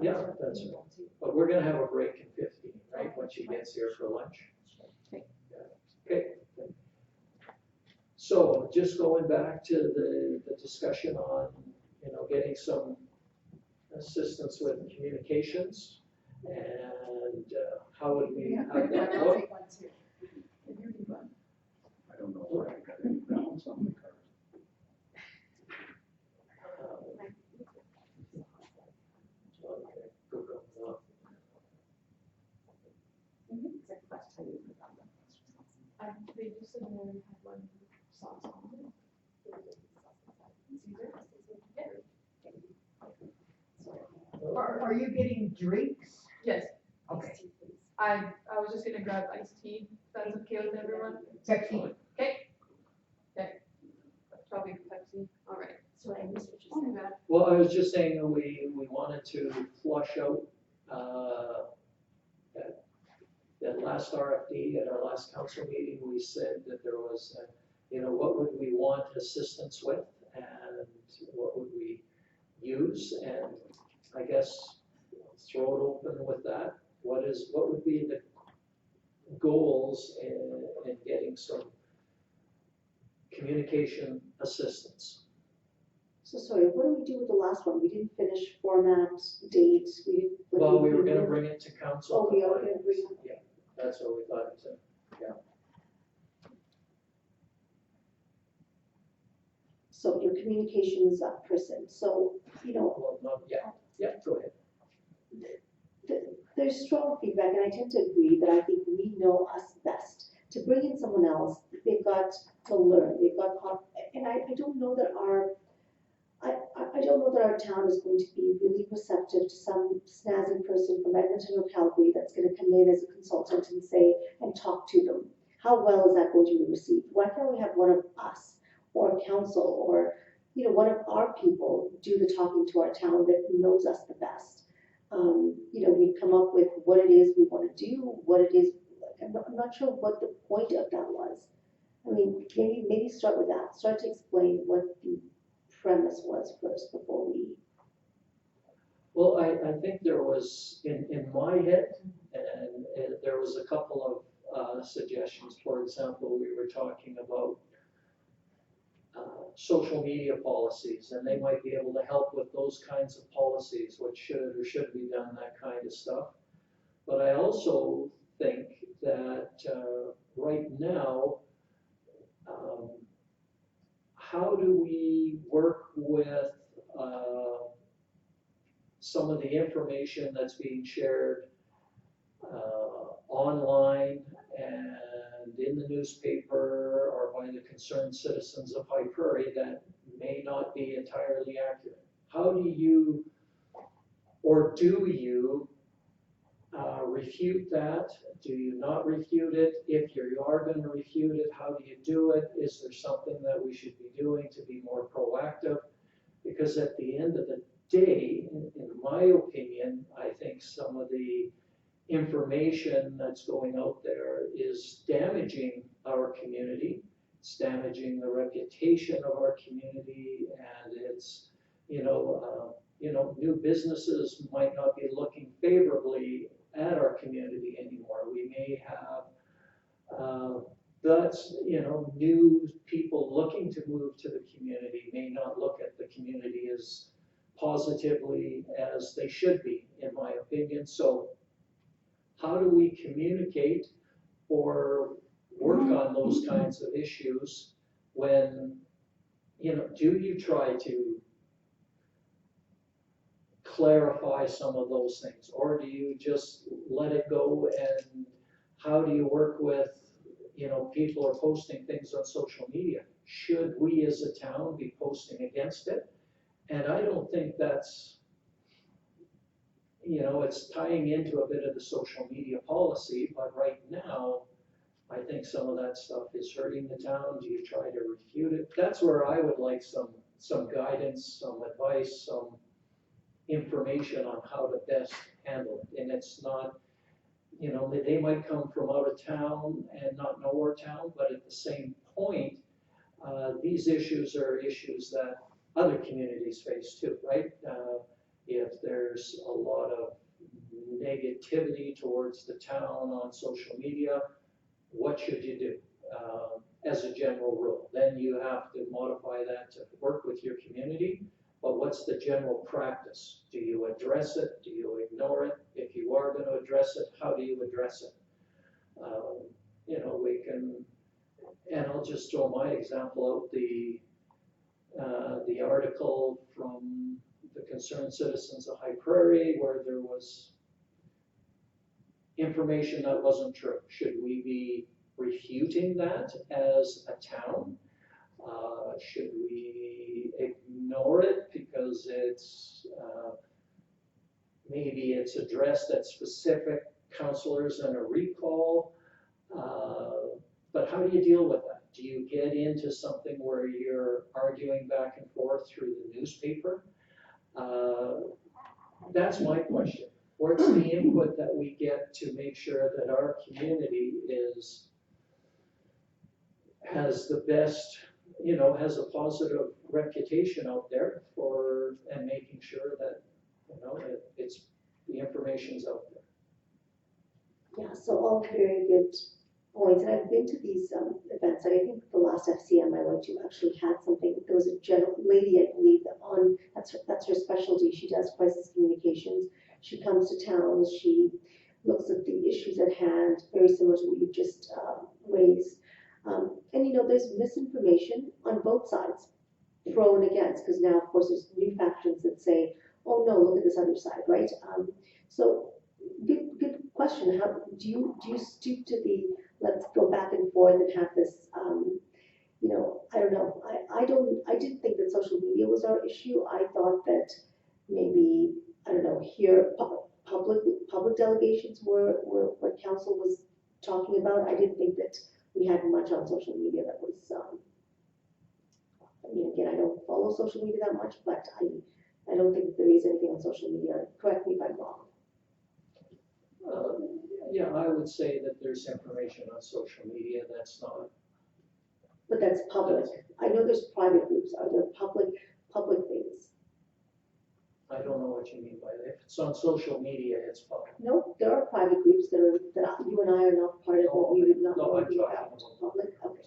Yeah, that's right. But we're gonna have a break in 15, right, when she gets here for lunch? Okay. Yeah. Okay. So just going back to the discussion on, getting some assistance with communications and how would we have that look? I don't know where I got any balance on the card. Okay, Google, They just said they had one sauce on it. Are you getting drinks? Yes, Okay. I was just gonna grab iced tea, if that's okay with everyone. Pepsi. Okay. Probably Pepsi, all right. So I missed what you said. Well, I was just saying that we wanted to flush out, that last RFD at our last council meeting, we said that there was, what would we want assistance with and what would we use? And I guess throw it open with that. What would be the goals in getting some communication assistance? So sorry, what did we do with the last one? We didn't finish format, date, we didn't. Well, we were gonna bring it to council. Oh, we are gonna bring it. Yeah, that's what we thought, so, yeah. So your communications person, so, Well, no, yeah, go ahead. there's strong feedback, and I tend to agree that I think we know us best. To bring in someone else, they've got to learn, and I don't know that I don't know that our town is going to be really receptive to some snazzy person from Edmonton or Calgary that's going to come in as a consultant and talk to them. How well is that going to be received? Why can't we have one of us or council or, one of our people do the talking to our town that knows us the best? We come up with what it is we want to do, what it is. I'm not sure what the point of that was. I mean, maybe start with that. Start to explain what the premise was first before we. Well, I think there was, in my head, and there was a couple of suggestions. For example, we were talking about social media policies, and they might be able to help with those kinds of policies, what should or shouldn't be done, that kind of stuff. But I also think that right now, how do we work with some of the information that's being shared online and in the newspaper or by the concerned citizens of High Prairie that may not be entirely accurate? How do you, or do you, refute that? Do you not refute it? If you are going to refute it, how do you do it? Is there something that we should be doing to be more proactive? Because at the end of the day, in my opinion, I think some of the information that's going out there is damaging our community. It's damaging the reputation of our community, and it's, new businesses might not be looking favorably at our community anymore. We may have new people looking to move to the community may not look at the community as positively as they should be, in my opinion. So how do we communicate or work on those kinds of issues when, do you try to clarify some of those things, or do you just let it go? And how do you work with, people are posting things on social media? Should we as a town be posting against it? And I don't think that's, it's tying into a bit of the social media policy, but right now, I think some of that stuff is hurting the town. Do you try to refute it? That's where I would like some guidance, some advice, some information on how to best handle it. And it's not, they might come from out of town and not know our town, but at the same point, these issues are issues that other communities face too, right? if there's a lot of negativity towards the town on social media, what should you do? As a general rule, then you have to modify that to work with your community. But what's the general practice? Do you address it? Do you ignore it? If you are going to address it, how do you address it? You know, we can, and I'll just throw my example out, the article from the Concerned Citizens of High Prairie where there was information that wasn't true. Should we be refuting that as a town? Should we ignore it because it's maybe it's addressed at specific councillors and a recall? But how do you deal with that? Do you get into something where you're arguing back and forth through the newspaper? That's my question. What's the input that we get to make sure that our community has the best, you know, has a positive reputation out there for, and making sure that, you know, it's, the information's out there. Yeah, so all very good points, and I've been to these events, and I think the last FCM I went to actually had something, there was a general lady, I believe, that on, that's her specialty, she does crisis communications, she comes to towns, she looks at the issues at hand, very similar to what you just raised. And you know, there's misinformation on both sides, pro and against, because now, of course, there's new factions that say, oh no, look at this other side, right? So, good question. How do you stoop to the, let's go back and forth and have this, you know, I don't know. I didn't think that social media was our issue. I thought that maybe, I don't know, here, public delegations were what council was talking about. I didn't think that we had much on social media that was, I mean, again, I don't follow social media that much, but I don't think there is anything on social media. Correct me if I'm wrong. Yeah, I would say that there's information on social media that's not. But that's public. I know there's private groups. Are there public things? I don't know what you mean by that. If it's on social media, it's public. No, there are private groups that you and I are not part of, that we would not No, know I'm anything talking about. about Public, okay.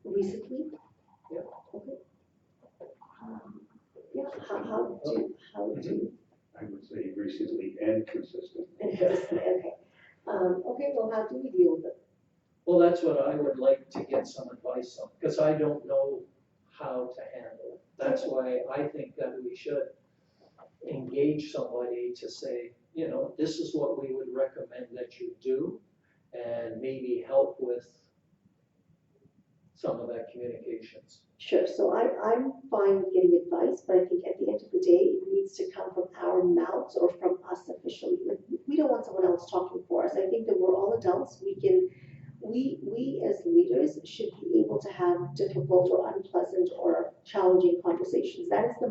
Recently? Yeah. Okay. Yeah, how do, I would say recently and consistent. okay. Okay, well, how do we deal with it? Well, that's what I would like to get some advice on, because I don't know how to handle it. That's why I think that we should engage somebody to say, you know, this is what we would recommend that you do, and maybe help with some of that communications. Sure, so I'm fine with getting advice, but I think at the end of the day, it needs to come from our mouths or from us officially. Like, we don't want someone else talking for us. I think that we're all adults. We as leaders should be able to have difficult or unpleasant or challenging conversations. That is the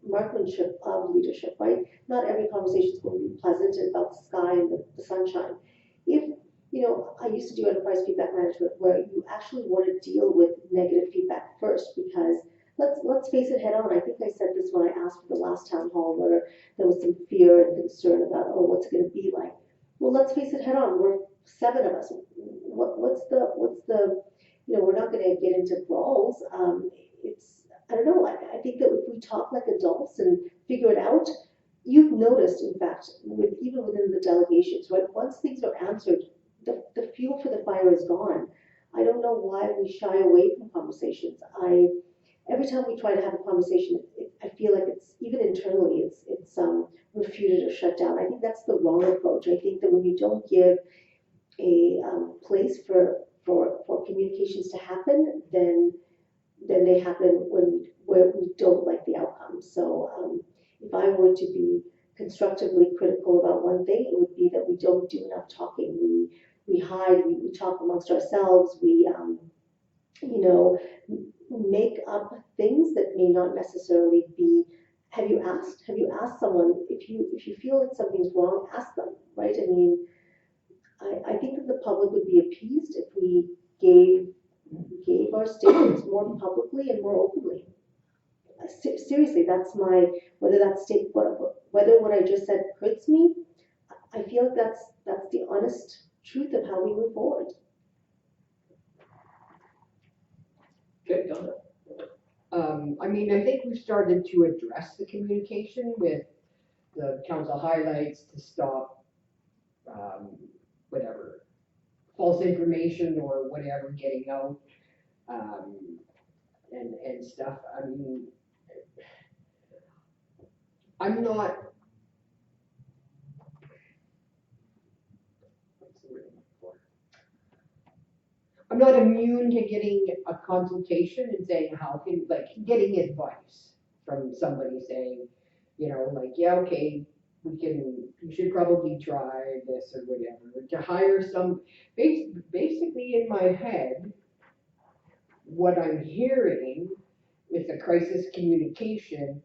marksmanship of leadership, right? Not every conversation is going to be pleasant and about the sky and the sunshine. If, you know, I used to do enterprise feedback management where you actually want to deal with negative feedback first, because let's face it head on. I think I said this when I asked for the last town hall where there was some fear and concern about, oh, what's it going to be like? Well, let's face it head on. We're 7 of us. What's the, you know, we're not going to get into brawls. I don't know. I think that if we talk like adults and figure it out, you've noticed, in fact, even within the delegations, right? Once things are answered, the fuel for the fire is gone. I don't know why we shy away from conversations. Every time we try to have a conversation, I feel like it's, even internally, it's refuted or shut down. I think that's the wrong approach. I think that when you don't give a place for communications to happen, then they happen where we don't like the outcome. So if I were to be constructively critical about one thing, it would be that we don't do enough talking. We hide, we talk amongst ourselves, we you know, make up things that may not necessarily be. Have you asked someone if you feel that something's wrong, ask them, right? I mean, I think that the public would be appeased if we gave our statements more publicly and more openly. Seriously, that's my whether that's whether what I just said hurts me, I feel like that's the honest truth of how we move forward. Okay, done. I mean, I think we've started to address the communication with the council highlights to stop, whatever, false information or whatever getting out, and stuff. I mean, I'm not. What's the word I'm looking for? I'm not immune to getting a consultation and saying how can, like, getting advice from somebody saying, you know, like, yeah, okay, you should probably try this or whatever, to hire some, basically in my head, what I'm hearing with the crisis communication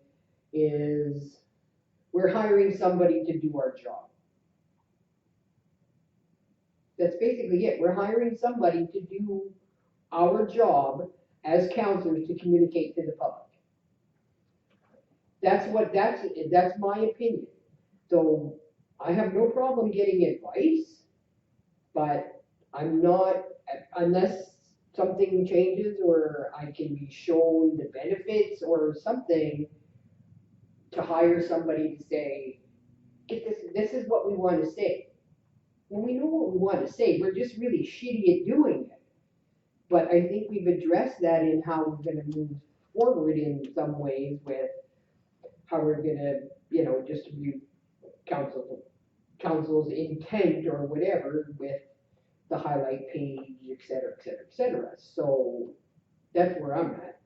is we're hiring somebody to do our job. That's basically it. We're hiring somebody to do our job as counselors to communicate to the public. That's my opinion. So I have no problem getting advice, but I'm not, unless something changes or I can be shown the benefits or something, to hire somebody to say, this is what we want to say. Well, we know what we want to say, we're just really shitty at doing it. But I think we've addressed that in how we're gonna move forward in some ways with how we're gonna, you know, distribute council's intent or whatever with the highlight page, et cetera, et cetera, et cetera. So that's where I'm at.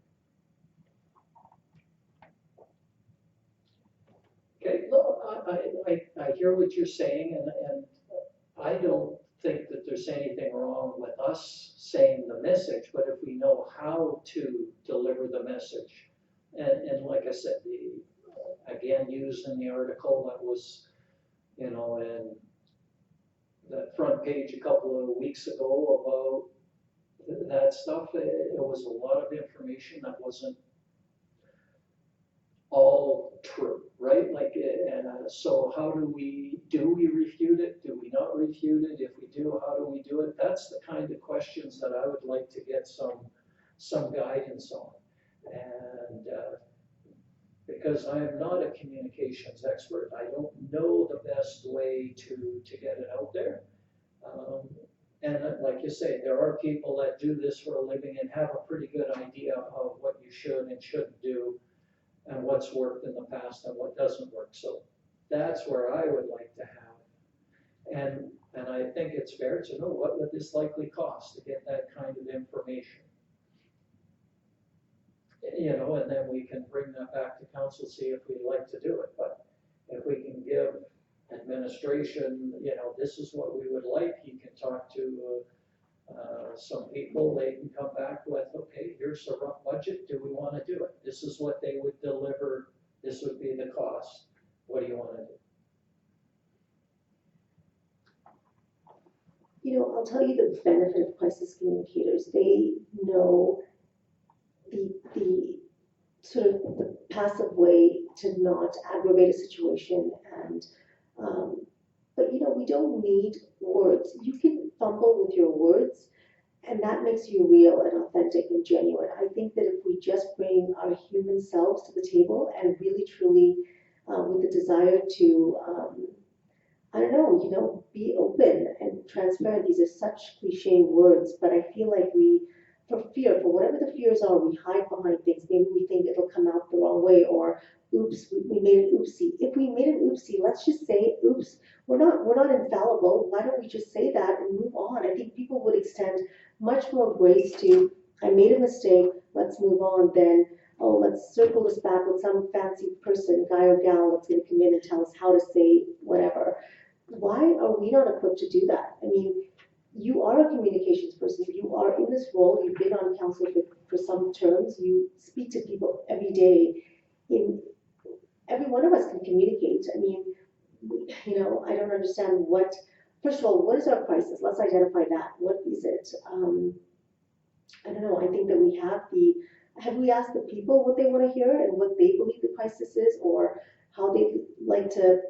Okay, no, I hear what you're saying, and I don't think that there's anything wrong with us saying the message, but if we know how to deliver the message, and like I said, again, used in the article that was, you know, in that front page a couple of weeks ago about that stuff, it was a lot of information that wasn't all true, right? Like, so how do we refute it? Do we not refute it? If we do, how do we do it? That's the kind of questions that I would like to get some guidance on. And because I am not a communications expert, I don't know the best way to get it out there. And like you say, there are people that do this for a living and have a pretty good idea of what you should and shouldn't do, and what's worked in the past and what doesn't work. So that's where I would like to have. And I think it's fair to know what would this likely cost to get that kind of information. You know, and then we can bring that back to council, see if we'd like to do it. But if we can give administration, you know, this is what we would like, you can talk to some people, they can come back with, okay, here's a rough budget, do we want to do it? This is what they would deliver, this would be the cost, what do you want to do? You know, I'll tell you the benefit of crisis communicators. They know the sort of the passive way to not aggravate a situation, and but you know, we don't need words. You can fumble with your words, and that makes you real and authentic and genuine. I think that if we just bring our human selves to the table and really truly with the desire to I don't know, you know, be open and transparent. These are such cliche words, but I feel like for whatever the fears are, we hide behind things. Maybe we think it'll come out the wrong way, or oops, we made an oopsie. If we made an oopsie, let's just say, oops, we're not infallible. Why don't we just say that and move on? I think people would extend much more grace to, I made a mistake, let's move on, than, oh, let's circle this back with some fancy person, guy or gal, that's going to come in and tell us how to say whatever. Why are we not equipped to do that? I mean, you are a communications person. You are in this role. You've been on council for some terms. You speak to people every day. Every one of us can communicate. I mean, you know, I don't understand first of all, what is our crisis? Let's identify that. What is it? I don't know. I think that we have have we asked the people what they want to hear and what they believe the crisis is, or how they like to,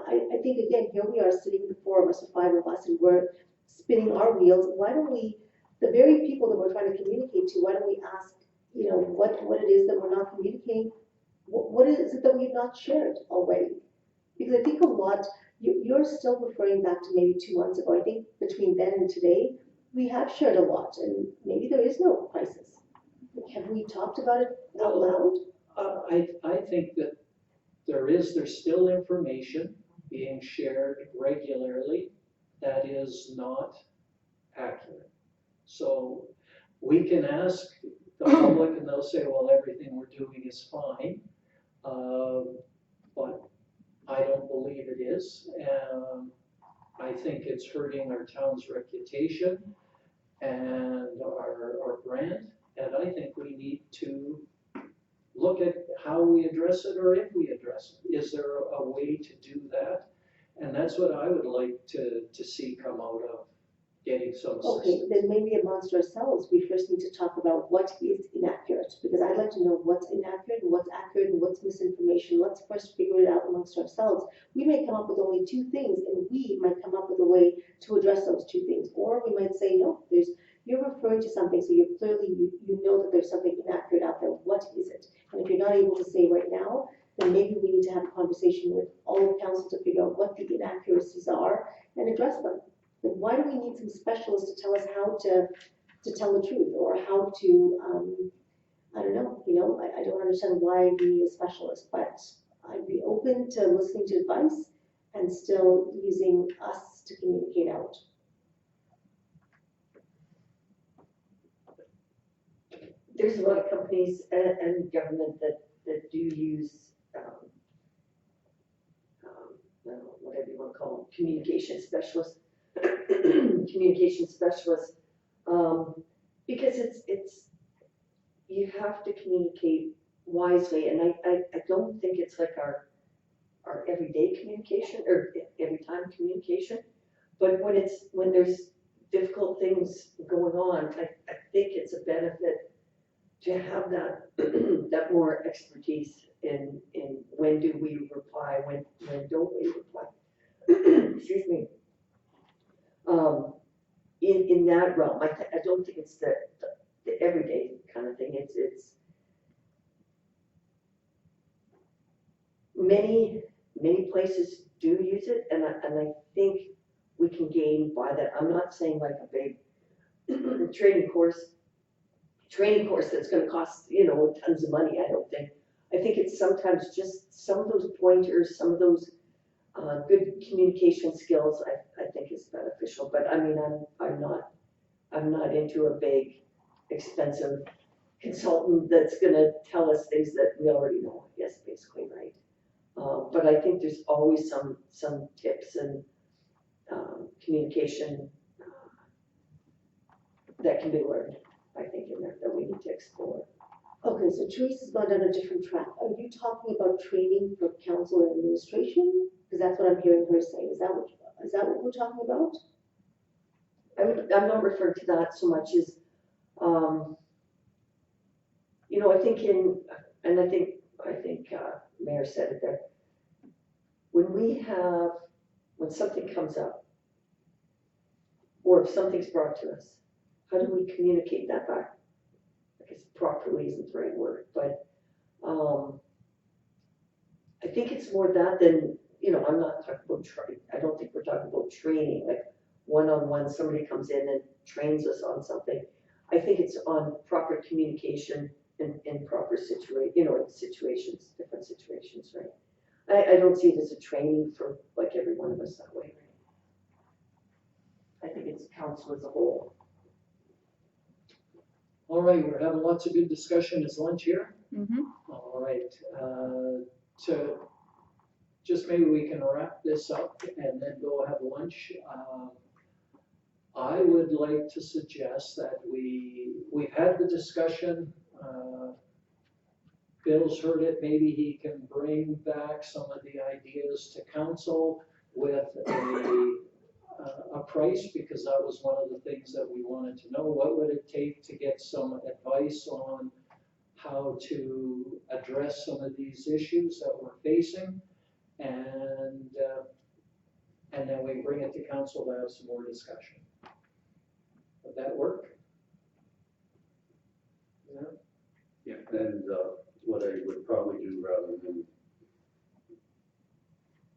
I think again, here we are sitting, the four of us or five of us, and we're spinning our wheels. Why don't we, the very people that we're trying to communicate to, why don't we ask, what it is that we're not communicating? What is it that we've not shared already? Because I think a lot, you're still referring back to maybe 2 months ago. I think between then and today, we have shared a lot, and maybe there is no crisis. Have we talked about it out loud? I think that there's still information being shared regularly that is not accurate. So we can ask the public and they'll say, well, everything we're doing is fine. But I don't believe it is. I think it's hurting our town's reputation and our brand. And I think we need to look at how we address it, or if we address it. Is there a way to do that? And that's what I would like to see come out of getting some Okay, assistance. then maybe amongst ourselves, we first need to talk about what is inaccurate, because I'd like to know what's inaccurate and what's accurate and what's misinformation. Let's first figure it out amongst ourselves. We may come up with only 2 things, and we might come up with a way to address those 2 things. Or we might say, no, you're referring to something, so you're clearly, you know that there's something inaccurate out there. What is it? And if you're not able to say right now, then maybe we need to have a conversation with all of council to figure out what the inaccuracies are and address them. Then why do we need some specialists to tell us how to tell the truth, or how to, I don't know, I don't understand why we need a specialist, but I'd be open to listening to advice and still using us to communicate out. There's a lot of companies and government that do use, whatever you want to call them, communication specialists, because it's, you have to communicate wisely, and I don't think it's like our everyday communication, or every time communication, but when there's difficult things going on, I think it's a benefit to have that more expertise in when do we reply, when don't we reply. Excuse me. In that realm, I don't think it's the everyday kind of thing. It's many places do use it, and I think we can gain by that. I'm not saying like a big training course that's going to cost tons of money. I don't think. I think it's sometimes just some of those pointers, some of those good communication skills. I think is beneficial. But I mean, I'm not into a big, expensive consultant that's going to tell us things that we already know. I guess basically, right? But I think there's always some tips and communication that can be learned. I think in there that we need to explore. Okay, so Teresa's gone down a different track. Are you talking about training for council and administration? Because that's what I'm hearing her say. Is that what we're talking about? I'm not referring to that so much as, I think Mayor said it there. When something comes up, or if something's brought to us, how do we communicate that back? I guess properly isn't the right word, but I think it's more that than, I'm not talking about I don't think we're talking about training, like one-on-one, somebody comes in and trains us on something. I think it's on proper communication in proper situations, different situations, right? I don't see it as a training for like every one of us that way, right? I think it's council as a whole. All right, we're having lots of good discussion. Is lunch here? Mm-hmm. All right, just maybe we can wrap this up and then go have lunch. I would like to suggest that we've had the discussion. Bill's heard it. Maybe he can bring back some of the ideas to council with a price, because that was one of the things that we wanted to know. What would it take to get some advice on how to address some of these issues that we're facing. And then we bring it to council to have some more discussion. Would that work? Yeah, Yeah, and what I would probably do rather than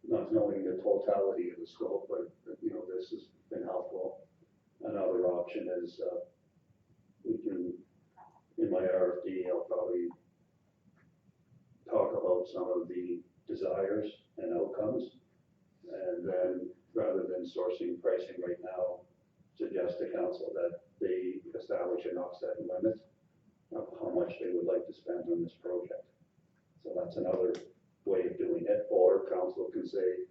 not knowing the totality of the scope, but this has been helpful. Another option is we can, in my RFD, I'll probably talk about some of the desires and outcomes. And then rather than sourcing pricing right now, suggest to council that they establish an offset limit of how much they would like to spend on this project. So that's another way of doing it, or council can say,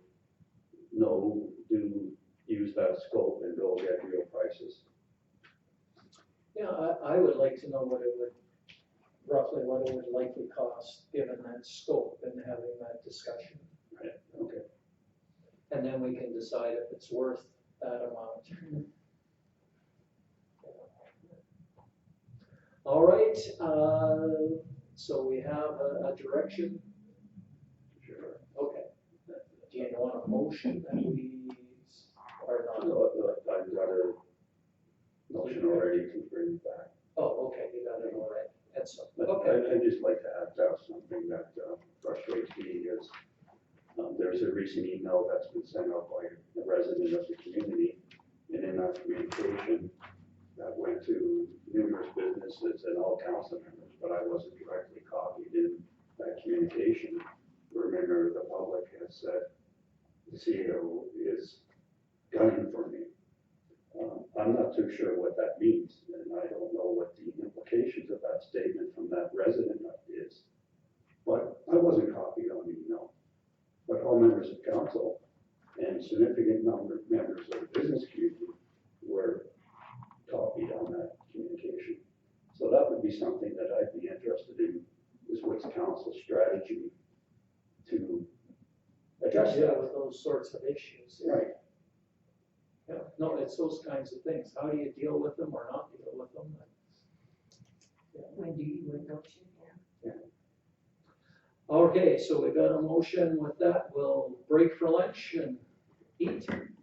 no, do use that scope and go get real prices. yeah, I would like to know roughly what it would likely cost, given that scope and having that discussion. Right, okay. And then we can decide if it's worth that amount. All right, so we have a direction. Sure. Okay. Do you want a motion that we, or not? I've got a motion already to bring it back. Oh, okay, you got it already. That's, But okay. I'd just like to add something that frustrates me is there's a recent email that's been sent out by a resident of the community, and in that communication that went to numerous businesses and all council members, but I wasn't directly copied in that communication. Where a member of the public has said, the CEO is gunning for me. I'm not too sure what that means, and I don't know what the implications of that statement from that resident is. But I wasn't copied on the email. But all members of council and significant number of members of the business community were copied on that communication. So that would be something that I'd be interested in, is what's council's strategy to address Yeah, that. with those sorts of issues. Right. Yeah, no, it's those kinds of things. How do you deal with them or not deal with them? When do you, when don't you? Okay, so we got a motion with that. We'll break for lunch and eat.